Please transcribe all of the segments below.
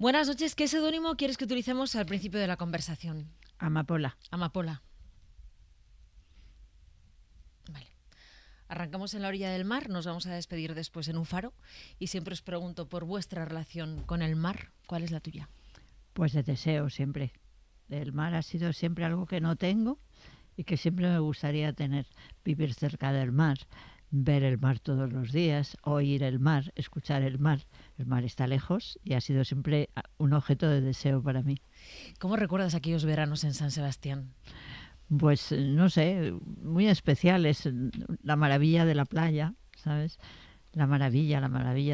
Buenas noches. ¿Qué seudónimo quieres que utilicemos al principio de la conversación? Amapola. Amapola. Vale. Arrancamos en la orilla del mar, nos vamos a despedir después en un faro y siempre os pregunto por vuestra relación con el mar. ¿Cuál es la tuya? Pues de deseo siempre. El mar ha sido siempre algo que no tengo y que siempre me gustaría tener. Vivir cerca del mar, ver el mar todos los días, oír el mar, escuchar el mar. El mar está lejos y ha sido siempre un objeto de deseo para mí. ¿Cómo recuerdas aquellos veranos en San Sebastián? Pues no sé, muy especial. Es la maravilla de la playa, ¿sabes? La maravilla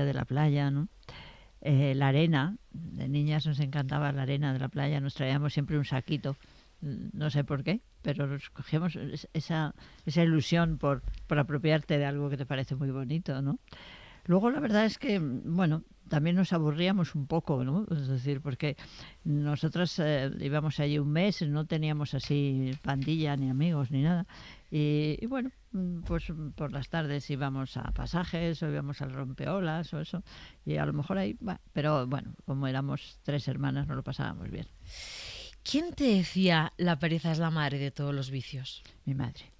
de la playa, ¿no? La arena, de niñas nos encantaba la arena de la playa, nos traíamos siempre un saquito, no sé por qué, pero nos cogíamos esa ilusión por apropiarte de algo que te parece muy bonito, ¿no? Luego la verdad es que, bueno, también nos aburríamos un poco, ¿no? Es decir, porque nosotros íbamos allí un mes, no teníamos así pandilla, ni amigos, ni nada. Y bueno, pues por las tardes íbamos a pasajes o íbamos al rompeolas o eso. Y a lo mejor ahí, pero bueno, como éramos 3 hermanas, nos lo pasábamos bien. ¿Quién te decía la pereza es la madre de todos los vicios? Mi madre.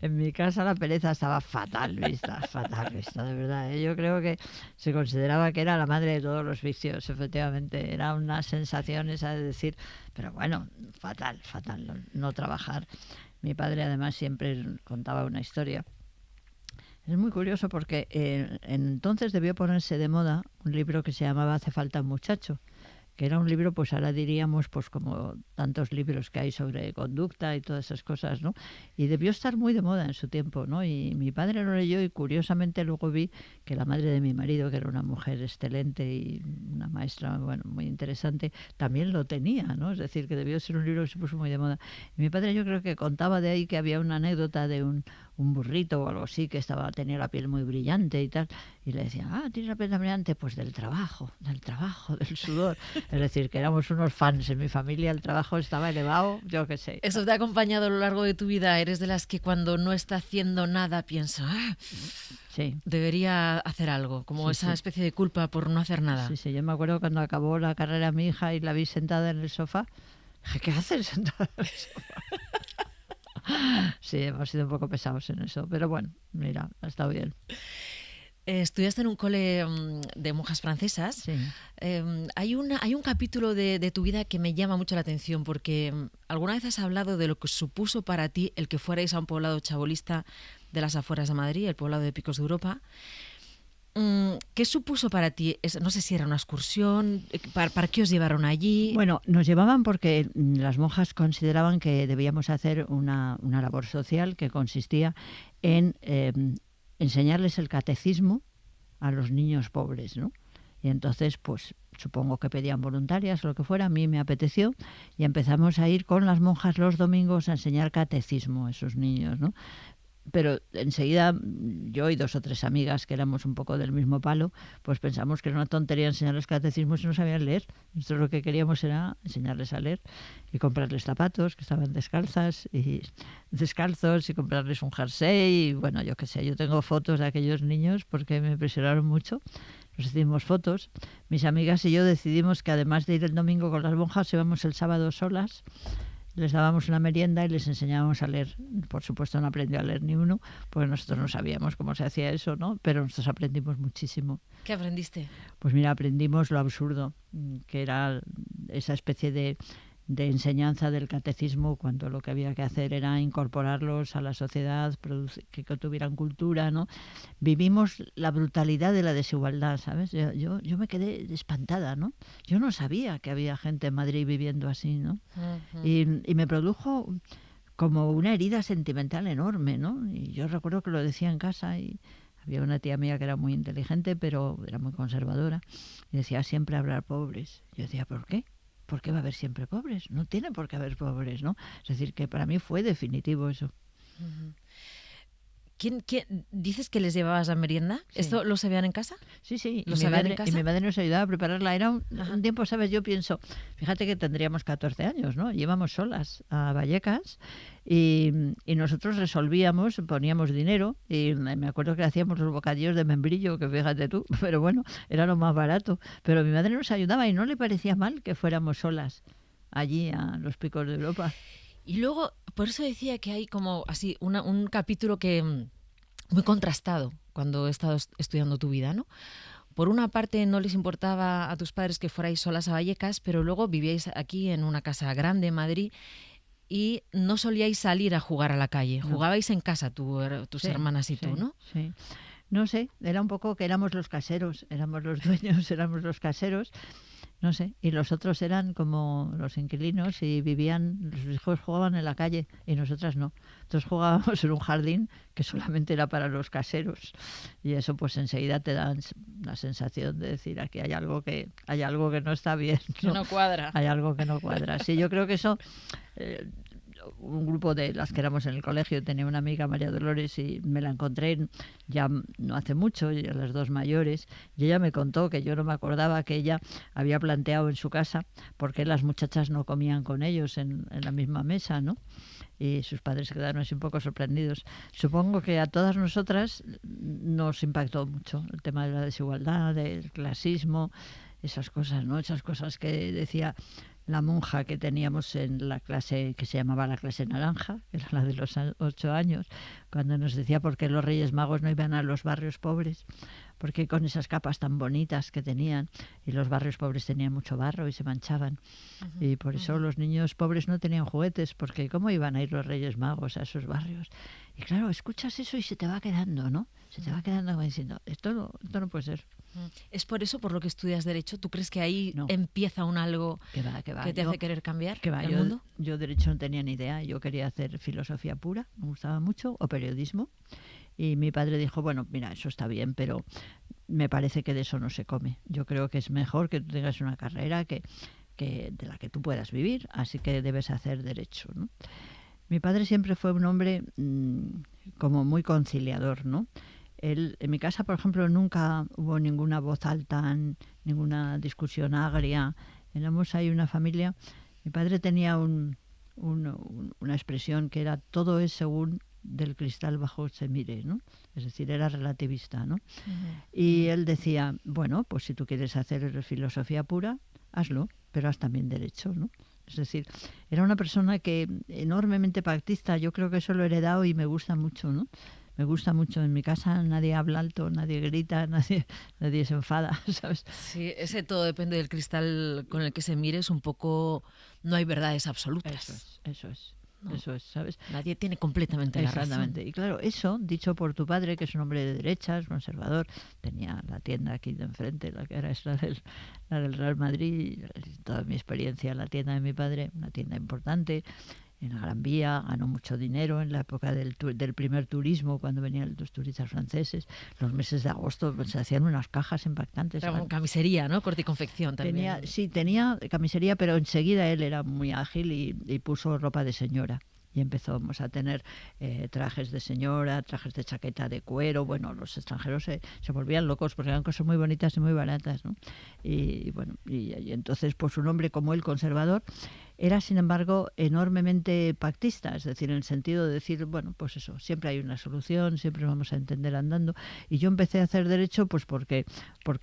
En mi casa la pereza estaba fatal vista, de verdad, ¿eh? Yo creo que se consideraba que era la madre de todos los vicios, efectivamente. Era una sensación esa de decir, pero bueno, fatal, no trabajar. Mi padre además siempre contaba una historia. Es muy curioso porque entonces debió ponerse de moda un libro que se llamaba Hace falta un muchacho, que era un libro, pues ahora diríamos, pues como tantos libros que hay sobre conducta y todas esas cosas, ¿no? Y debió estar muy de moda en su tiempo, ¿no? Y mi padre lo leyó y curiosamente luego vi que la madre de mi marido, que era una mujer excelente y una maestra, bueno, muy interesante, también lo tenía, ¿no? Es decir, que debió ser un libro que se puso muy de moda. Y mi padre yo creo que contaba de ahí que había una anécdota de un burrito o algo así que tenía la piel muy brillante y tal, y le decía, ¿tienes la piel tan brillante? Pues del trabajo, del sudor. Es decir, que éramos unos fans en mi familia, el trabajo estaba elevado, yo qué sé. Eso te ha acompañado a lo largo de tu vida. Eres de las que cuando no está haciendo nada piensa, sí, debería hacer algo, como esa especie de culpa por no hacer nada. Sí, yo me acuerdo cuando acabó la carrera mi hija y la vi sentada en el sofá. Dije, ¿qué haces sentada en el sofá? Sí, hemos sido un poco pesados en eso, pero bueno, mira, ha estado bien. Estudiaste en un cole de monjas francesas. Sí. Hay un capítulo de tu vida que me llama mucho la atención porque alguna vez has hablado de lo que supuso para ti el que fuerais a un poblado chabolista de las afueras de Madrid, el poblado de Picos de Europa. ¿Qué supuso para ti? No sé si era una excursión, ¿para qué os llevaron allí? Bueno, nos llevaban porque las monjas consideraban que debíamos hacer una labor social que consistía en enseñarles el catecismo a los niños pobres, ¿no? Y entonces, pues supongo que pedían voluntarias o lo que fuera, a mí me apeteció y empezamos a ir con las monjas los domingos a enseñar catecismo a esos niños, ¿no? Pero enseguida yo y 2 o 3 amigas que éramos un poco del mismo palo, pues pensamos que era una tontería enseñarles catecismos y no sabían leer. Nosotros lo que queríamos era enseñarles a leer y comprarles zapatos que estaban descalzos y comprarles un jersey y bueno, yo qué sé, yo tengo fotos de aquellos niños porque me impresionaron mucho. Nos hicimos fotos. Mis amigas y yo decidimos que además de ir el domingo con las monjas, íbamos el sábado solas. Les dábamos una merienda y les enseñábamos a leer. Por supuesto no aprendió a leer ni uno, porque nosotros no sabíamos cómo se hacía eso, ¿no? Pero nosotros aprendimos muchísimo. ¿Qué aprendiste? Pues mira, aprendimos lo absurdo, que era esa especie de enseñanza del catecismo, cuando lo que había que hacer era incorporarlos a la sociedad, que tuvieran cultura, ¿no? Vivimos la brutalidad de la desigualdad, ¿sabes? Yo me quedé espantada, ¿no? Yo no sabía que había gente en Madrid viviendo así, ¿no? Uh-huh. Y me produjo como una herida sentimental enorme, ¿no? Y yo recuerdo que lo decía en casa y había una tía mía que era muy inteligente, pero era muy conservadora, y decía, siempre habrá pobres. Yo decía, ¿por qué? ¿Por qué va a haber siempre pobres? No tiene por qué haber pobres, ¿no? Es decir, que para mí fue definitivo eso. Uh-huh. ¿Quién dices que les llevabas la merienda? Sí. ¿Esto lo sabían en casa? Sí, sí, ¿Lo sabían en casa? y mi madre nos ayudaba a prepararla. Era Ajá. un tiempo, ¿sabes? Yo pienso, fíjate que tendríamos 14 años, ¿no? Íbamos solas a Vallecas y nosotros resolvíamos, poníamos dinero y me acuerdo que hacíamos los bocadillos de membrillo, que fíjate tú, pero bueno, era lo más barato. Pero mi madre nos ayudaba y no le parecía mal que fuéramos solas allí a los Picos de Europa. Y luego, por eso decía que hay como así un capítulo que muy contrastado cuando he estado estudiando tu vida, ¿no? Por una parte, no les importaba a tus padres que fuerais solas a Vallecas, pero luego vivíais aquí en una casa grande en Madrid y no solíais salir a jugar a la calle. No. Jugabais en casa tus Sí, hermanas y tú, sí, ¿no? Sí. No sé, era un poco que éramos los caseros, éramos los dueños, éramos los caseros. No sé, y los otros eran como los inquilinos y vivían, los hijos jugaban en la calle y nosotras no. Entonces jugábamos en un jardín que solamente era para los caseros y eso pues enseguida te da la sensación de decir aquí hay algo que no está bien, Que no cuadra. hay algo que no cuadra. Sí, yo creo que eso un grupo de las que éramos en el colegio, tenía una amiga, María Dolores, y me la encontré ya no hace mucho, ya las dos mayores, y ella me contó que yo no me acordaba que ella había planteado en su casa por qué las muchachas no comían con ellos en la misma mesa, ¿no? Y sus padres quedaron así un poco sorprendidos. Supongo que a todas nosotras nos impactó mucho el tema de la desigualdad, del clasismo, esas cosas, ¿no? Esas cosas que decía la monja que teníamos en la clase que se llamaba la clase naranja, que era la de los 8 años, cuando nos decía por qué los Reyes Magos no iban a los barrios pobres, porque con esas capas tan bonitas que tenían, y los barrios pobres tenían mucho barro y se manchaban, y por eso los niños pobres no tenían juguetes, porque ¿cómo iban a ir los Reyes Magos a esos barrios? Y claro, escuchas eso y se te va quedando, ¿no? Se te va quedando como diciendo, esto no puede ser. ¿Es por eso por lo que estudias Derecho? ¿Tú crees que ahí No. empieza un algo que te te hace querer cambiar el yo, mundo? Yo Derecho no tenía ni idea, yo quería hacer filosofía pura, me gustaba mucho, o periodismo, y mi padre dijo, bueno, mira, eso está bien, pero me parece que de eso no se come. Yo creo que es mejor que tú tengas una carrera que de la que tú puedas vivir, así que debes hacer Derecho, ¿no? Mi padre siempre fue un hombre como muy conciliador, ¿no? En mi casa, por ejemplo, nunca hubo ninguna voz alta, ninguna discusión agria. Éramos ahí una familia. Mi padre tenía una expresión que era todo es según del cristal bajo se mire, ¿no? Es decir, era relativista, ¿no? Y él decía, bueno, pues si tú quieres hacer filosofía pura, hazlo, pero haz también Derecho, ¿no? Es decir, era una persona que enormemente pactista. Yo creo que eso lo he heredado y me gusta mucho, ¿no? Me gusta mucho. En mi casa nadie habla alto, nadie grita, nadie se enfada, ¿sabes? Sí, ese todo depende del cristal con el que se mire, es un poco... No hay verdades absolutas. Eso es, ¿no? eso es, ¿sabes? Nadie tiene completamente la razón. Exactamente. Y claro, eso, dicho por tu padre, que es un hombre de derechas, conservador, tenía la tienda aquí de enfrente, la que ahora es la del Real Madrid, toda mi experiencia en la tienda de mi padre, una tienda importante, en la Gran Vía, ganó mucho dinero en la época del primer turismo, cuando venían los turistas franceses. Los meses de agosto pues, se hacían unas cajas impactantes. Era camisería, ¿no? Corte y confección también. Tenía camisería, pero enseguida él era muy ágil y puso ropa de señora. Y empezamos a tener trajes de señora, trajes de chaqueta de cuero. Bueno, los extranjeros se volvían locos porque eran cosas muy bonitas y muy baratas, ¿no? Y bueno, y entonces pues un hombre como él, conservador, era sin embargo enormemente pactista, es decir, en el sentido de decir, bueno, pues eso, siempre hay una solución, siempre vamos a entender andando. Y yo empecé a hacer Derecho pues porque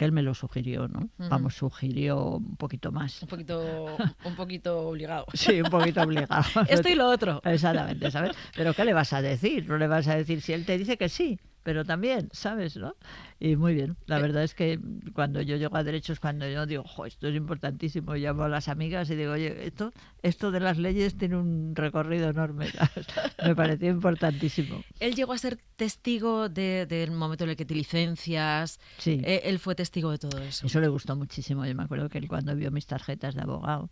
él me lo sugirió, ¿no? Vamos, sugirió un poquito más. Un poquito obligado. Sí, un poquito obligado. Esto y lo otro. Exactamente, ¿sabes? Pero ¿qué le vas a decir? No le vas a decir si él te dice que sí, pero también, ¿sabes? ¿No? Y muy bien, la verdad es que cuando yo llego a Derecho es cuando yo digo, esto es importantísimo, llamo a las amigas y digo, oye, esto de las leyes tiene un recorrido enorme, ¿sabes? Me pareció importantísimo. Él llegó a ser testigo del momento en el que te licencias, sí. Él fue testigo de todo eso. Eso le gustó muchísimo, yo me acuerdo que él cuando vio mis tarjetas de abogado,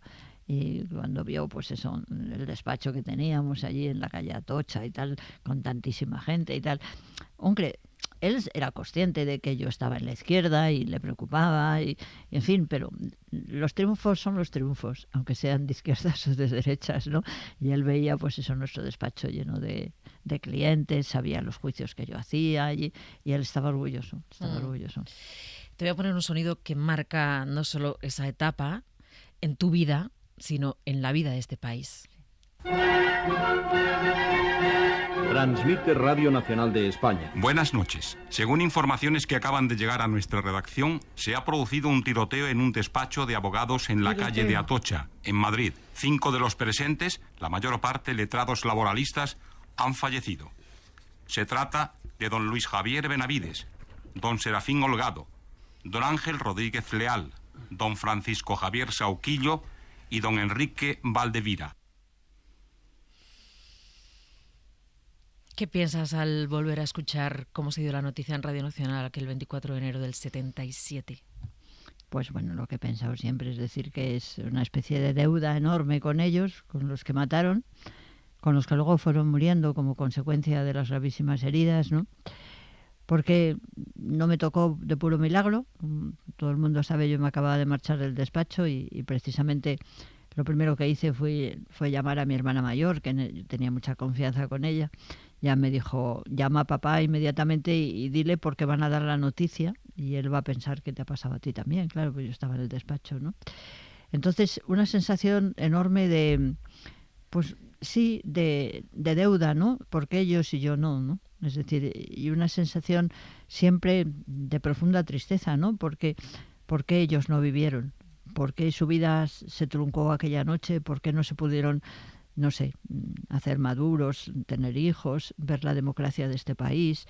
y cuando vio pues eso, el despacho que teníamos allí en la calle Atocha y tal, con tantísima gente y tal, hombre, él era consciente de que yo estaba en la izquierda y le preocupaba, y en fin, pero los triunfos son los triunfos, aunque sean de izquierdas o de derechas, ¿no? Y él veía, pues eso, nuestro despacho lleno de clientes, sabía los juicios que yo hacía, y él estaba orgulloso, orgulloso. Te voy a poner un sonido que marca no solo esa etapa en tu vida, sino en la vida de este país. Transmite Radio Nacional de España. Buenas noches. Según informaciones que acaban de llegar a nuestra redacción, se ha producido un tiroteo en un despacho de abogados en la calle de Atocha, en Madrid. 5 de los presentes, la mayor parte letrados laboralistas, han fallecido. Se trata de don Luis Javier Benavides, don Serafín Holgado, don Ángel Rodríguez Leal, don Francisco Javier Sauquillo y don Enrique Valdevira. ¿Qué piensas al volver a escuchar cómo se dio la noticia en Radio Nacional aquel 24 de enero del 77? Pues bueno, lo que he pensado siempre es decir que es una especie de deuda enorme con ellos, con los que mataron, con los que luego fueron muriendo como consecuencia de las gravísimas heridas, ¿no? Porque no me tocó de puro milagro. Todo el mundo sabe, yo me acababa de marchar del despacho y precisamente lo primero que hice fue llamar a mi hermana mayor, que tenía mucha confianza con ella. Ya me dijo, llama a papá inmediatamente y dile porque van a dar la noticia y él va a pensar que te ha pasado a ti también. Claro, pues yo estaba en el despacho, ¿no? Entonces, una sensación enorme de, pues sí, de deuda, ¿no? Porque ellos y yo no. Es decir, y una sensación siempre de profunda tristeza, ¿no? Porque ellos no vivieron, porque su vida se truncó aquella noche, porque no se pudieron, no sé, hacer maduros, tener hijos, ver la democracia de este país,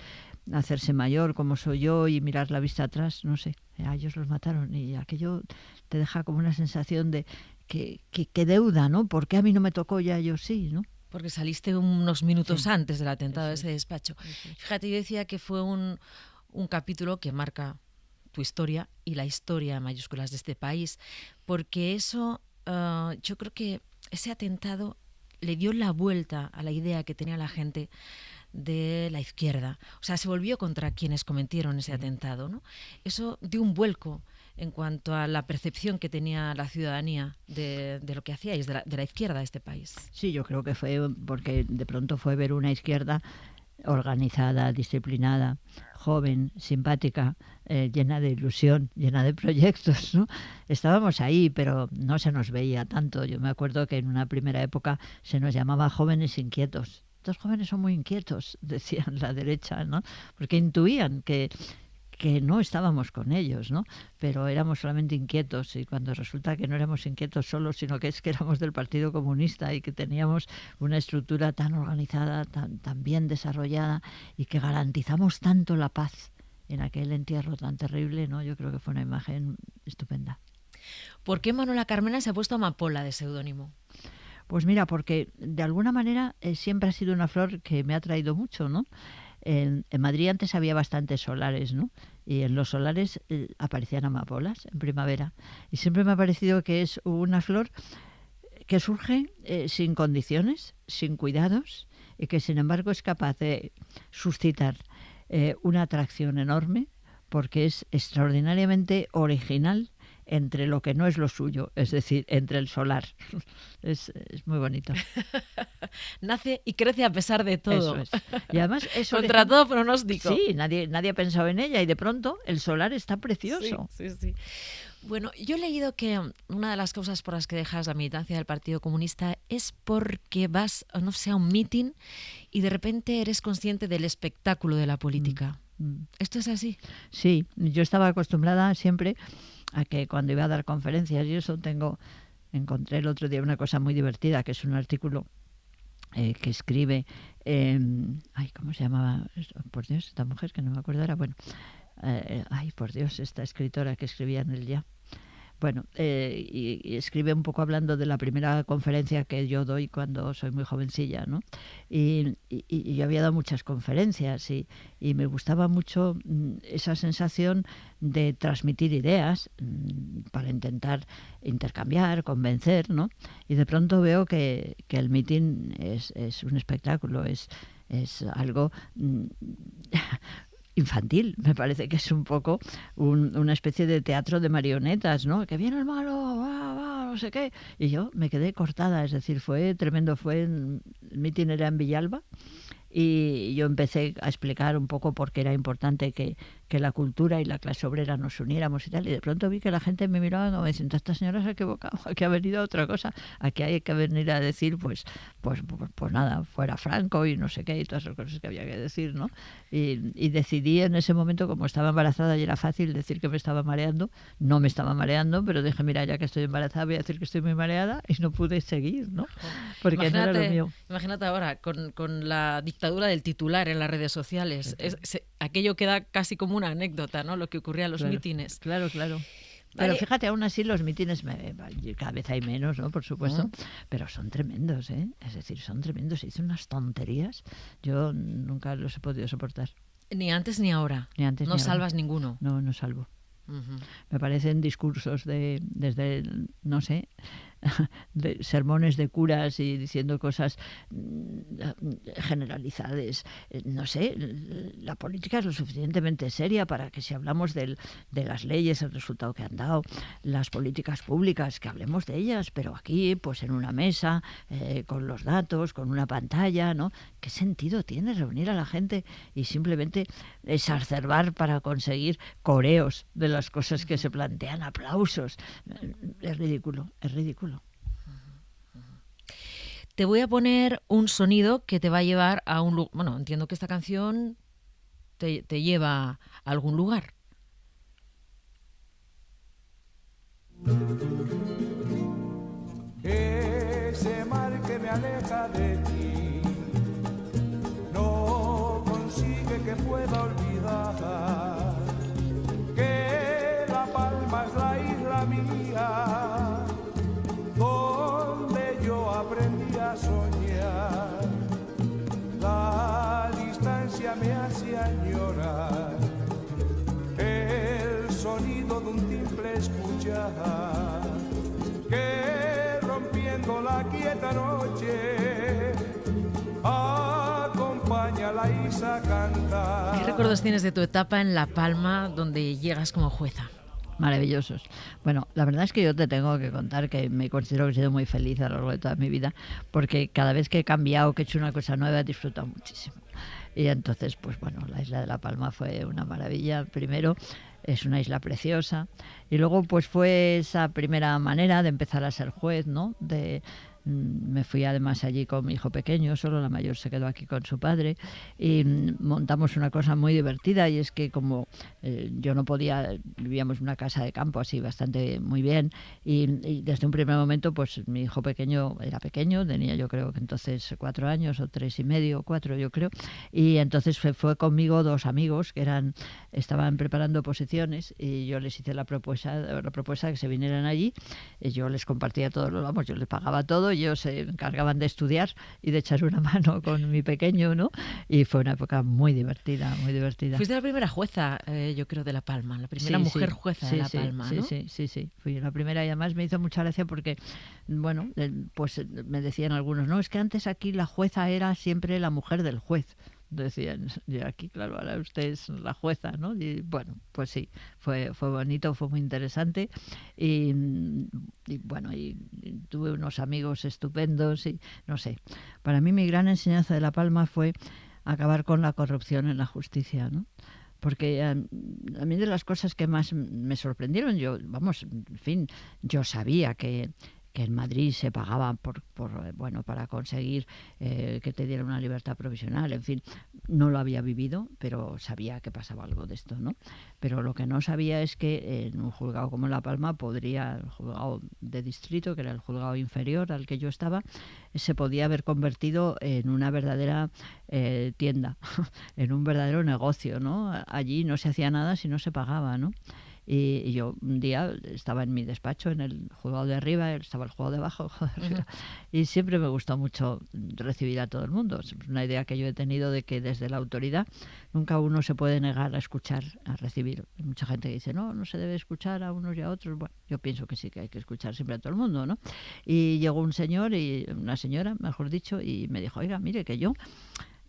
hacerse mayor como soy yo y mirar la vista atrás, no sé, a ellos los mataron y aquello te deja como una sensación de que deuda, ¿no? ¿Por qué a mí no me tocó y a ellos sí, ¿no? Porque saliste unos minutos Sí. antes del atentado de ese Eso es. despacho. Eso es. Fíjate, yo decía que fue un capítulo que marca tu historia y la historia en mayúsculas de este país, porque eso, yo creo que ese atentado le dio la vuelta a la idea que tenía la gente de la izquierda. O sea, se volvió contra quienes cometieron ese atentado, ¿no? Eso dio un vuelco en cuanto a la percepción que tenía la ciudadanía de lo que hacíais, de la izquierda de este país. Sí, yo creo que fue porque de pronto fue ver una izquierda organizada, disciplinada, joven, simpática, llena de ilusión, llena de proyectos, ¿no? Estábamos ahí, pero no se nos veía tanto. Yo me acuerdo que en una primera época se nos llamaba jóvenes inquietos. Estos jóvenes son muy inquietos, decían la derecha, ¿no? Porque intuían que no estábamos con ellos, ¿no? Pero éramos solamente inquietos y cuando resulta que no éramos inquietos solos, sino que es que éramos del Partido Comunista y que teníamos una estructura tan organizada, tan bien desarrollada y que garantizamos tanto la paz en aquel entierro tan terrible, ¿no? Yo creo que fue una imagen estupenda. ¿Por qué Manuela Carmena se ha puesto Amapola de seudónimo? Pues mira, porque de alguna manera siempre ha sido una flor que me ha traído mucho, ¿no? En Madrid antes había bastantes solares, ¿no? Y en los solares aparecían amapolas en primavera. Y siempre me ha parecido que es una flor que surge sin condiciones, sin cuidados, y que sin embargo es capaz de suscitar una atracción enorme porque es extraordinariamente original entre lo que no es lo suyo, es decir, entre el solar. Es muy bonito. Nace y crece a pesar de todo. Eso es. Y además es contra todo pronóstico. Sí, nadie ha pensado en ella y de pronto el solar está precioso. Sí. Bueno, yo he leído que una de las causas por las que dejas la militancia del Partido Comunista es porque vas, no sé, a un mitin y de repente eres consciente del espectáculo de la política. ¿Esto es así? Sí, yo estaba acostumbrada siempre a que cuando iba a dar conferencias y eso encontré el otro día una cosa muy divertida, que es un artículo que escribe, ¿cómo se llamaba? Por Dios, esta mujer que no me acuerdo ahora, bueno, por Dios, esta escritora que escribía en el Ya. Bueno, y escribe un poco hablando de la primera conferencia que yo doy cuando soy muy jovencilla, ¿no? Y yo había dado muchas conferencias y me gustaba mucho esa sensación de transmitir ideas para intentar intercambiar, convencer, ¿no? Y de pronto veo que el mitin es un espectáculo, es algo infantil. Me parece que es un poco una especie de teatro de marionetas, ¿no? Que viene el malo, va, no sé qué. Y yo me quedé cortada, es decir, fue tremendo. El mitin era en Villalba. Y yo empecé a explicar un poco por qué era importante que la cultura y la clase obrera nos uniéramos y tal, y de pronto vi que la gente me miraba como diciendo, esta señora se ha equivocado, aquí ha venido a otra cosa, aquí hay que venir a decir pues nada, fuera Franco y no sé qué y todas esas cosas que había que decir, ¿no? Y decidí en ese momento, como estaba embarazada y era fácil decir que me estaba mareando, no me estaba mareando, pero dije, mira, ya que estoy embarazada voy a decir que estoy muy mareada, y no pude seguir, ¿no? Porque no era lo mío. Imagínate ahora, con la dictadura del titular en las redes sociales, aquello queda casi como una anécdota, ¿no? Lo que ocurría en los mítines. Claro. Pero fíjate, aún así los mítines cada vez hay menos, ¿no? Por supuesto, pero son tremendos, ¿eh? Es decir, son tremendos. Se dicen unas tonterías. Yo nunca los he podido soportar. Ni antes ni ahora. Ni antes no ni salvas ahora. ninguno. No salvo. Me parecen discursos desde, no sé, de sermones de curas y diciendo cosas generalizadas. No sé, la política es lo suficientemente seria para que si hablamos de las leyes, el resultado que han dado, las políticas públicas, que hablemos de ellas, pero aquí, pues en una mesa, con los datos, con una pantalla, ¿no? ¿Qué sentido tiene reunir a la gente y simplemente exacerbar para conseguir coreos de las cosas que se plantean, aplausos? Es ridículo. Te voy a poner un sonido que te va a llevar a un lugar. Bueno, entiendo que esta canción te lleva a algún lugar. Ese mar que me aleja de ti no consigue que pueda olvidar que La Palma es la isla mía donde yo aprendí a soñar. La distancia me hace añorar el sonido de un timbre escuchar que rompiendo la quieta noche acompaña a la Isa a cantar. ¿Qué recuerdos tienes de tu etapa en La Palma, donde llegas como jueza? Maravillosos. Bueno, la verdad es que yo te tengo que contar que me considero que he sido muy feliz a lo largo de toda mi vida, porque cada vez que he cambiado, que he hecho una cosa nueva, he disfrutado muchísimo. Y entonces, pues bueno, la isla de La Palma fue una maravilla. Primero, es una isla preciosa. Y luego, pues fue esa primera manera de empezar a ser juez, ¿no? Me fui además allí con mi hijo pequeño, solo la mayor se quedó aquí con su padre, y montamos una cosa muy divertida, y es que como yo no podía, vivíamos en una casa de campo así bastante muy bien, y desde un primer momento pues mi hijo pequeño era pequeño, tenía yo creo que entonces 4 años o 3 y medio, 4 yo creo, y entonces fue conmigo 2 amigos que estaban preparando oposiciones, y yo les hice la propuesta de que se vinieran allí, y yo les compartía todo, yo les pagaba todo, ellos se encargaban de estudiar y de echar una mano con mi pequeño, ¿no? Y fue una época muy divertida, muy divertida. Fuiste la primera jueza, yo creo, de La Palma, la primera mujer jueza de La Palma, ¿no? Sí, fui la primera, y además me hizo mucha gracia porque, bueno, pues me decían algunos, no, es que antes aquí la jueza era siempre la mujer del juez. Decían, y aquí, claro, ahora usted es la jueza, ¿no? Y bueno, pues sí, fue bonito, fue muy interesante, y bueno, y tuve unos amigos estupendos, y no sé, para mí mi gran enseñanza de La Palma fue acabar con la corrupción en la justicia, ¿no? Porque a mí de las cosas que más me sorprendieron, yo sabía que en Madrid se pagaba para conseguir que te dieran una libertad provisional, en fin, no lo había vivido, pero sabía que pasaba algo de esto, ¿no? Pero lo que no sabía es que en un juzgado como La Palma el juzgado de distrito, que era el juzgado inferior al que yo estaba, se podía haber convertido en una verdadera tienda, en un verdadero negocio, ¿no? Allí no se hacía nada si no se pagaba, ¿no? Y yo un día estaba en mi despacho, en el juzgado de arriba, estaba el juzgado de abajo, y siempre me gustó mucho recibir a todo el mundo. Es una idea que yo he tenido de que desde la autoridad nunca uno se puede negar a escuchar, a recibir. Hay mucha gente que dice, no se debe escuchar a unos y a otros. Bueno, yo pienso que sí, que hay que escuchar siempre a todo el mundo, ¿no? Y llegó una señora, mejor dicho, y me dijo, oiga, mire, que yo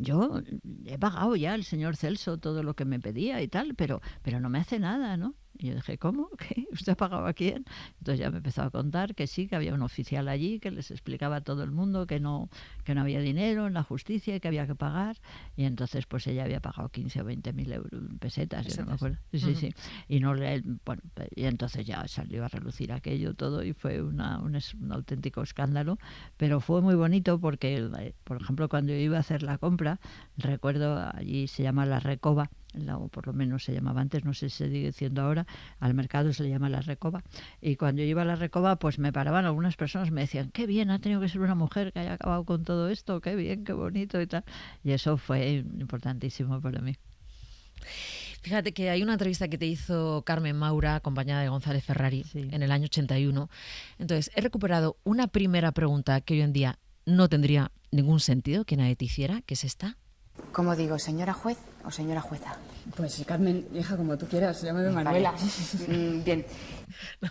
yo he pagado ya al señor Celso todo lo que me pedía y tal, pero no me hace nada, ¿no? Y yo dije, ¿cómo? ¿Qué? ¿Usted ha pagado a quién? Entonces ya me empezó a contar que sí, que había un oficial allí que les explicaba a todo el mundo que no había dinero en la justicia y que había que pagar. Y entonces pues ella había pagado 15 o 20.000 euros, pesetas, yo no me acuerdo. Sí, sí. Y no bueno, y entonces ya salió a relucir aquello todo y fue un auténtico escándalo. Pero fue muy bonito porque, por ejemplo, cuando yo iba a hacer la compra, recuerdo, allí se llama La Recoba, o por lo menos se llamaba antes, no sé si se sigue diciendo ahora, al mercado se le llama La Recoba, y cuando yo iba a La Recoba pues me paraban algunas personas, me decían, qué bien, ha tenido que ser una mujer que haya acabado con todo esto, qué bien, qué bonito y tal, y eso fue importantísimo para mí. Fíjate que hay una entrevista que te hizo Carmen Maura, acompañada de González Ferrari, sí, en el año 81. Entonces, he recuperado una primera pregunta que hoy en día no tendría ningún sentido que nadie te hiciera, que es esta. ¿Cómo digo, señora juez o señora jueza? Pues Carmen, hija, como tú quieras, llámame Manuela. Vale. Bien. No,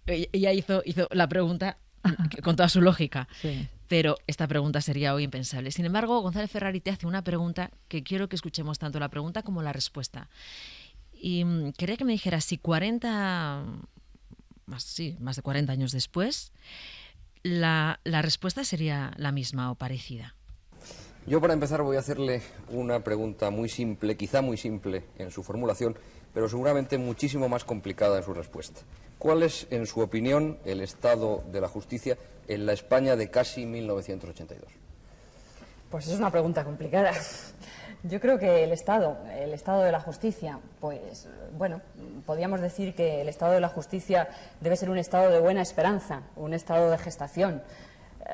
ella hizo la pregunta con toda su lógica, sí, pero esta pregunta sería hoy impensable. Sin embargo, González Ferrari te hace una pregunta que quiero que escuchemos tanto la pregunta como la respuesta. Y quería que me dijeras si más de 40 años después, la respuesta sería la misma o parecida. Yo, para empezar, voy a hacerle una pregunta muy simple, quizá muy simple en su formulación, pero seguramente muchísimo más complicada en su respuesta. ¿Cuál es, en su opinión, el estado de la justicia en la España de casi 1982? Pues es una pregunta complicada. Yo creo que el estado de la justicia, pues, bueno, podríamos decir que el estado de la justicia debe ser un estado de buena esperanza, un estado de gestación.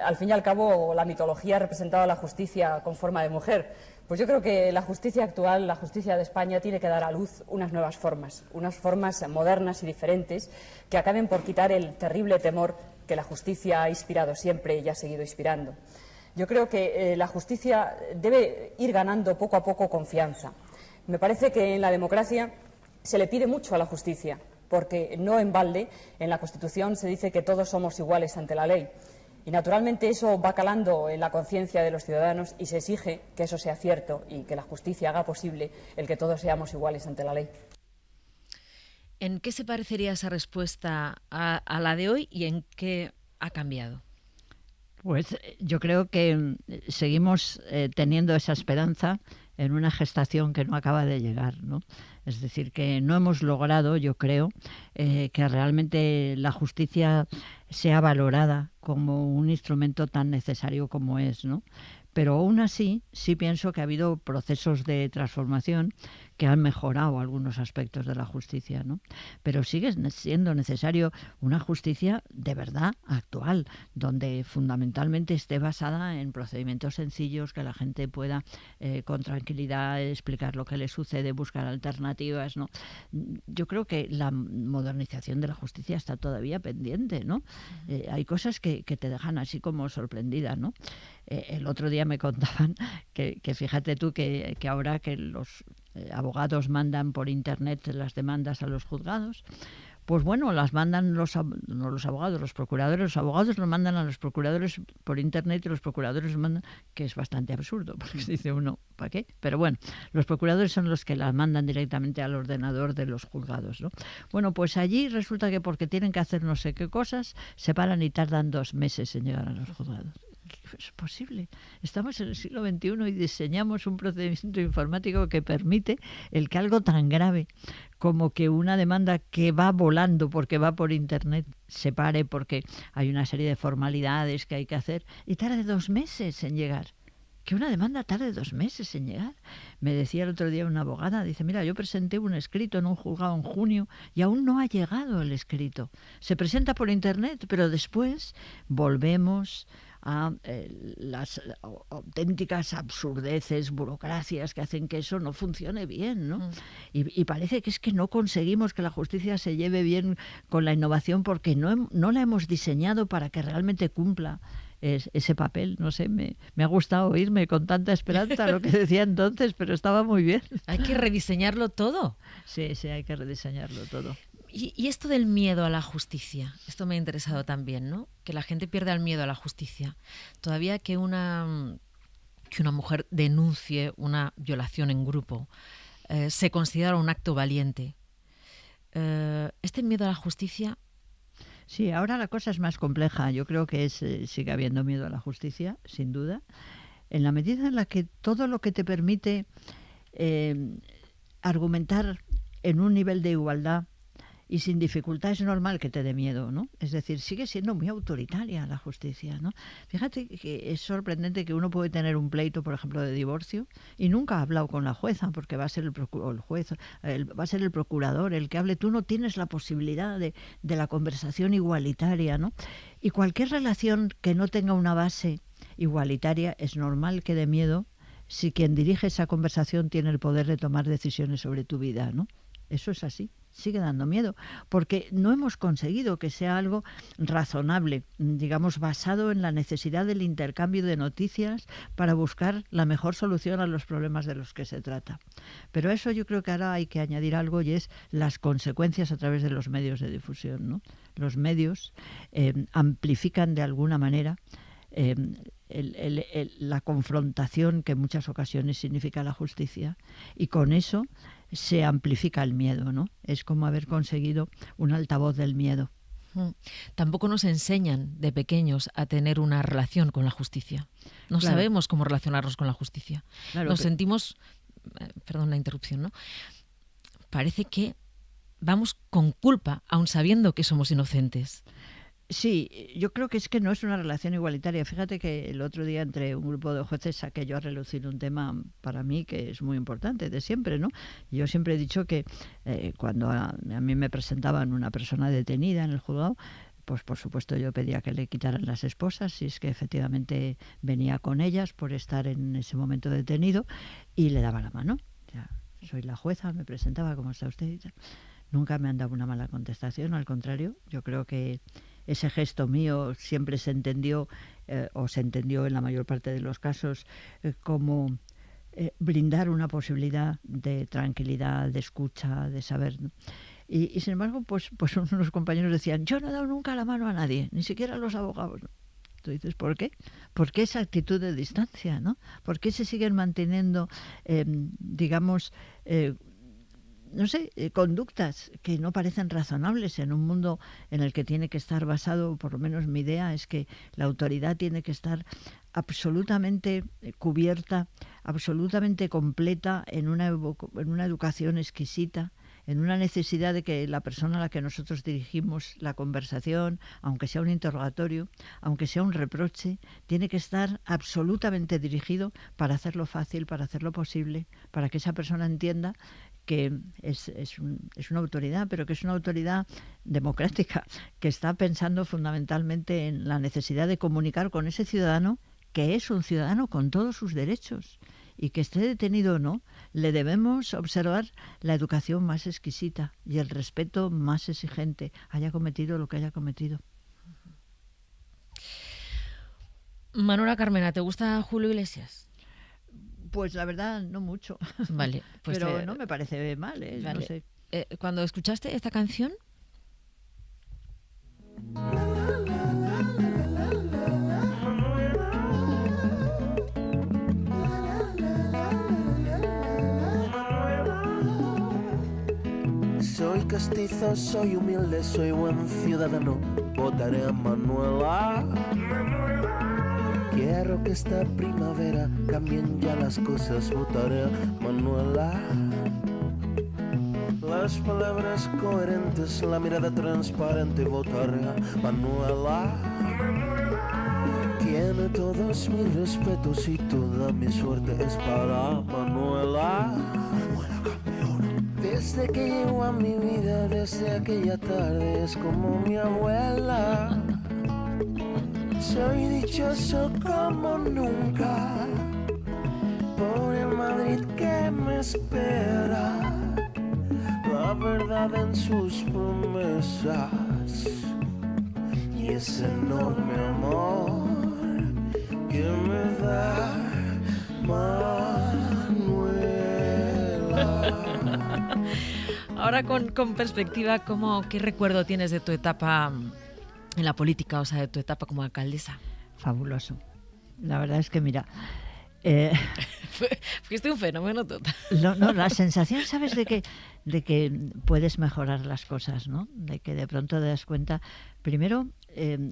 Al fin y al cabo, la mitología representaba a la justicia con forma de mujer. Pues yo creo que la justicia actual, la justicia de España, tiene que dar a luz unas nuevas formas, unas formas modernas y diferentes que acaben por quitar el terrible temor que la justicia ha inspirado siempre y ha seguido inspirando. Yo creo que la justicia debe ir ganando poco a poco confianza. Me parece que en la democracia se le pide mucho a la justicia, porque no en balde en la Constitución se dice que todos somos iguales ante la ley. Y naturalmente eso va calando en la conciencia de los ciudadanos y se exige que eso sea cierto y que la justicia haga posible el que todos seamos iguales ante la ley. ¿En qué se parecería esa respuesta a la de hoy y en qué ha cambiado? Pues yo creo que seguimos teniendo esa esperanza en una gestación que no acaba de llegar, ¿no? Es decir, que no hemos logrado, yo creo, que realmente la justicia sea valorada como un instrumento tan necesario como es, ¿no? Pero aún así, sí pienso que ha habido procesos de transformación que han mejorado algunos aspectos de la justicia, ¿no? Pero sigue siendo necesario una justicia de verdad actual, donde fundamentalmente esté basada en procedimientos sencillos, que la gente pueda con tranquilidad explicar lo que le sucede, buscar alternativas, ¿no? Yo creo que la modernización de la justicia está todavía pendiente, ¿no? Hay cosas que te dejan así como sorprendida, ¿no? El otro día me contaban que fíjate tú que ahora que los abogados mandan por internet las demandas a los juzgados, pues bueno, las mandan no los abogados, los procuradores. Los abogados los mandan a los procuradores por internet y los procuradores mandan, que es bastante absurdo, porque se dice uno, ¿para qué? Pero bueno, los procuradores son los que las mandan directamente al ordenador de los juzgados, ¿no? Bueno, pues allí resulta que porque tienen que hacer no sé qué cosas, se paran y tardan 2 meses en llegar a los juzgados. Es posible. Estamos en el siglo XXI y diseñamos un procedimiento informático que permite el que algo tan grave como que una demanda que va volando porque va por internet se pare porque hay una serie de formalidades que hay que hacer y tarde 2 meses en llegar. Que una demanda tarde 2 meses en llegar. Me decía el otro día una abogada, dice, mira, yo presenté un escrito en un juzgado en junio y aún no ha llegado el escrito. Se presenta por internet, pero después volvemos a las auténticas absurdeces, burocracias que hacen que eso no funcione bien, ¿no? Y parece que es que no conseguimos que la justicia se lleve bien con la innovación porque no la hemos diseñado para que realmente cumpla ese papel. No sé, me ha gustado oírme con tanta esperanza lo que decía entonces, pero estaba muy bien. Hay que rediseñarlo todo. Sí, hay que rediseñarlo todo. Y esto del miedo a la justicia, esto me ha interesado también, ¿no? Que la gente pierda el miedo a la justicia. Todavía que una que una mujer denuncie una violación en grupo se considera un acto valiente. ¿Este miedo a la justicia? Sí, ahora la cosa es más compleja. Yo creo que sigue habiendo miedo a la justicia, sin duda, en la medida en la que todo lo que te permite argumentar en un nivel de igualdad y sin dificultad es normal que te dé miedo, ¿no? Es decir, sigue siendo muy autoritaria la justicia, ¿no? Fíjate que es sorprendente que uno puede tener un pleito, por ejemplo, de divorcio y nunca ha hablado con la jueza porque va a ser el juez, va a ser el procurador el que hable. Tú no tienes la posibilidad de la conversación igualitaria, ¿no? Y cualquier relación que no tenga una base igualitaria es normal que dé miedo si quien dirige esa conversación tiene el poder de tomar decisiones sobre tu vida, ¿no? Eso es así. Sigue dando miedo, porque no hemos conseguido que sea algo razonable, digamos, basado en la necesidad del intercambio de noticias para buscar la mejor solución a los problemas de los que se trata. Pero a eso yo creo que ahora hay que añadir algo, y es las consecuencias a través de los medios de difusión, ¿no? Los medios amplifican de alguna manera la confrontación que en muchas ocasiones significa la justicia, y con eso se amplifica el miedo, ¿no? Es como haber conseguido un altavoz del miedo. Tampoco nos enseñan de pequeños a tener una relación con la justicia. No Claro. sabemos cómo relacionarnos con la justicia. Claro, Nos sentimos, perdón la interrupción, ¿no? Parece que vamos con culpa, aun sabiendo que somos inocentes. Sí, yo creo que es que no es una relación igualitaria. Fíjate que el otro día entre un grupo de jueces saqué yo a relucir un tema para mí que es muy importante, de siempre, ¿no? Yo siempre he dicho que cuando a mí me presentaban una persona detenida en el juzgado, pues por supuesto yo pedía que le quitaran las esposas, si es que efectivamente venía con ellas por estar en ese momento detenido, y le daba la mano. Ya, soy la jueza, me presentaba, ¿cómo está usted? Nunca me han dado una mala contestación, al contrario, yo creo que ese gesto mío siempre se entendió, o se entendió en la mayor parte de los casos, como brindar una posibilidad de tranquilidad, de escucha, de saber, ¿no? Y sin embargo, pues unos compañeros decían, yo no he dado nunca la mano a nadie, ni siquiera a los abogados. Tú dices, ¿por qué? ¿Por qué esa actitud de distancia, ¿no? ¿Por qué se siguen manteniendo, digamos, no sé, conductas que no parecen razonables en un mundo en el que tiene que estar basado, por lo menos mi idea es que la autoridad tiene que estar absolutamente cubierta, absolutamente completa en una educación exquisita, en una necesidad de que la persona a la que nosotros dirigimos la conversación, aunque sea un interrogatorio, aunque sea un reproche, tiene que estar absolutamente dirigido para hacerlo fácil, para hacerlo posible, para que esa persona entienda que es una autoridad, pero que es una autoridad democrática, que está pensando fundamentalmente en la necesidad de comunicar con ese ciudadano, que es un ciudadano con todos sus derechos, y que esté detenido o no, le debemos observar la educación más exquisita y el respeto más exigente, haya cometido lo que haya cometido. Manuela Carmena, ¿te gusta Julio Iglesias? Pues la verdad, no mucho. Vale, pues pero no me parece mal, ¿eh? Vale. No sé. Cuando escuchaste esta canción, Soy castizo, soy humilde, soy buen ciudadano. Votaré a Manuela. Quiero que esta primavera cambien ya las cosas. Votaré a Manuela. Las palabras coherentes, la mirada transparente. Votaré a Manuela. Tiene todos mis respetos y toda mi suerte es para Manuela. Desde que llegó a mi vida, desde aquella tarde, es como mi abuela. Soy dichoso como nunca por el Madrid que me espera. La verdad en sus promesas y ese enorme amor que me da Manuela. ahora con perspectiva, ¿qué recuerdo tienes de tu etapa en la política, o sea, de tu etapa como alcaldesa? Fabuloso. La verdad es que, mira, Fuiste un fenómeno total. No, la sensación, ¿sabes? De que puedes mejorar las cosas, ¿no? De que de pronto te das cuenta, primero,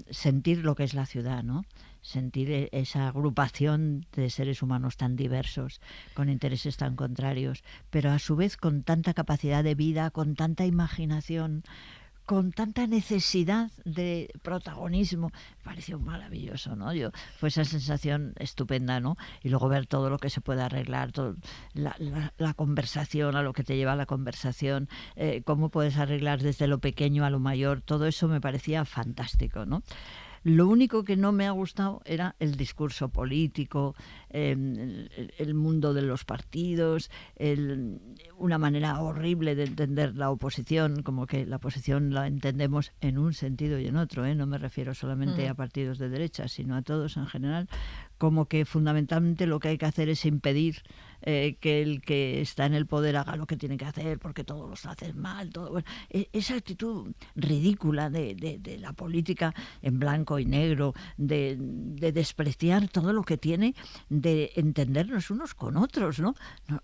sentir lo que es la ciudad, ¿no? Sentir esa agrupación de seres humanos tan diversos, con intereses tan contrarios, pero a su vez con tanta capacidad de vida, con tanta imaginación, con tanta necesidad de protagonismo. Me pareció maravilloso, ¿no? Fue esa sensación estupenda, ¿no? Y luego ver todo lo que se puede arreglar, la conversación, a lo que te lleva la conversación, cómo puedes arreglar desde lo pequeño a lo mayor, todo eso me parecía fantástico, ¿no? Lo único que no me ha gustado era el discurso político, el mundo de los partidos, una manera horrible de entender la oposición, como que la oposición la entendemos en un sentido y en otro, no me refiero solamente a partidos de derecha, sino a todos en general, como que fundamentalmente lo que hay que hacer es impedir que el que está en el poder haga lo que tiene que hacer porque todos los hacen mal. Bueno, esa actitud ridícula de la política en blanco y negro, de despreciar todo lo que tiene, de entendernos unos con otros, ¿no?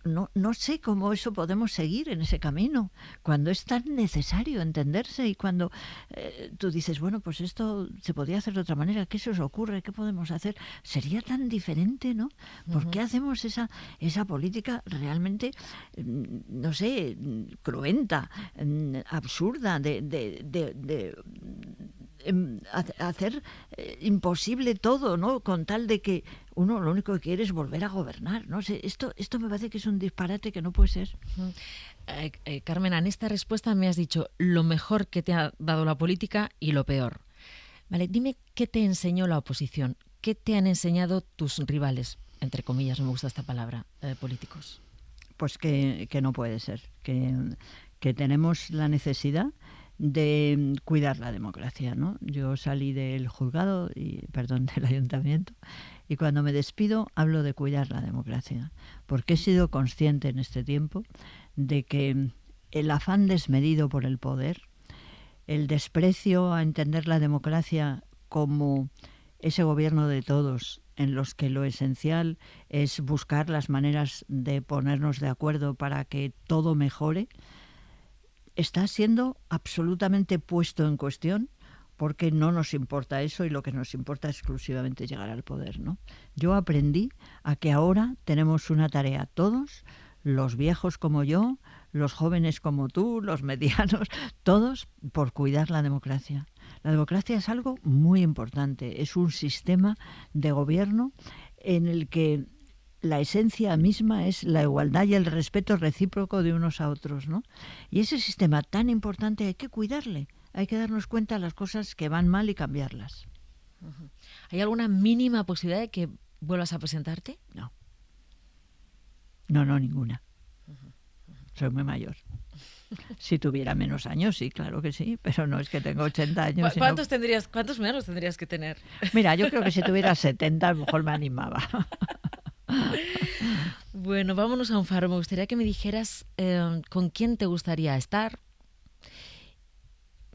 No sé cómo eso podemos seguir en ese camino, cuando es tan necesario entenderse y cuando tú dices, bueno, pues esto se podría hacer de otra manera, ¿qué se os ocurre? ¿Qué podemos hacer? Sería tan diferente, ¿no? ¿Por qué hacemos esa política realmente, no sé, cruenta, absurda, de hacer imposible todo, ¿no? Con tal de que uno lo único que quiere es volver a gobernar, no sé, esto me parece que es un disparate que no puede ser. Carmen, en esta respuesta me has dicho lo mejor que te ha dado la política y lo peor. Vale, dime qué te enseñó la oposición, qué te han enseñado tus rivales, entre comillas, no me gusta esta palabra, políticos. Pues que no puede ser, que tenemos la necesidad de cuidar la democracia, ¿no? Yo salí del juzgado, del ayuntamiento, y cuando me despido hablo de cuidar la democracia, porque he sido consciente en este tiempo de que el afán desmedido por el poder, el desprecio a entender la democracia como ese gobierno de todos, en los que lo esencial es buscar las maneras de ponernos de acuerdo para que todo mejore, está siendo absolutamente puesto en cuestión porque no nos importa eso y lo que nos importa exclusivamente llegar al poder, ¿no? Yo aprendí a que ahora tenemos una tarea todos, los viejos como yo, los jóvenes como tú, los medianos, todos por cuidar la democracia. La democracia es algo muy importante, es un sistema de gobierno en el que la esencia misma es la igualdad y el respeto recíproco de unos a otros, ¿no? Y ese sistema tan importante hay que cuidarle, hay que darnos cuenta de las cosas que van mal y cambiarlas. ¿Hay alguna mínima posibilidad de que vuelvas a presentarte? No, ninguna. Soy muy mayor. Si tuviera menos años, sí, claro que sí, pero no es que tengo 80 años. ¿Cuántos menos tendrías que tener? Mira, yo creo que si tuviera 70 a lo mejor me animaba. Bueno, vámonos a un faro. Me gustaría que me dijeras con quién te gustaría estar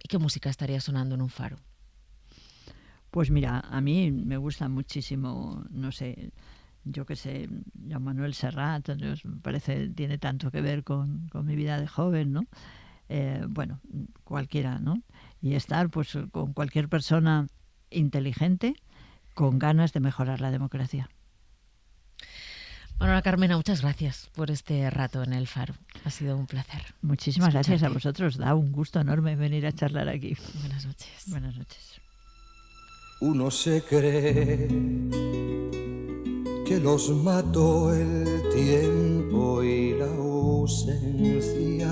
y qué música estaría sonando en un faro. Pues mira, a mí me gusta muchísimo, no sé, yo qué sé, Joan Manuel Serrat, entonces me parece tiene tanto que ver con mi vida de joven, ¿no? Bueno, cualquiera, ¿no? Y estar pues con cualquier persona inteligente con ganas de mejorar la democracia. Bueno, Carmena, muchas gracias por este rato en el Faro. Ha sido un placer. Muchísimas gracias a vosotros. Da un gusto enorme venir a charlar aquí. Buenas noches. Buenas noches. Uno se cree que los mató el tiempo y la ausencia.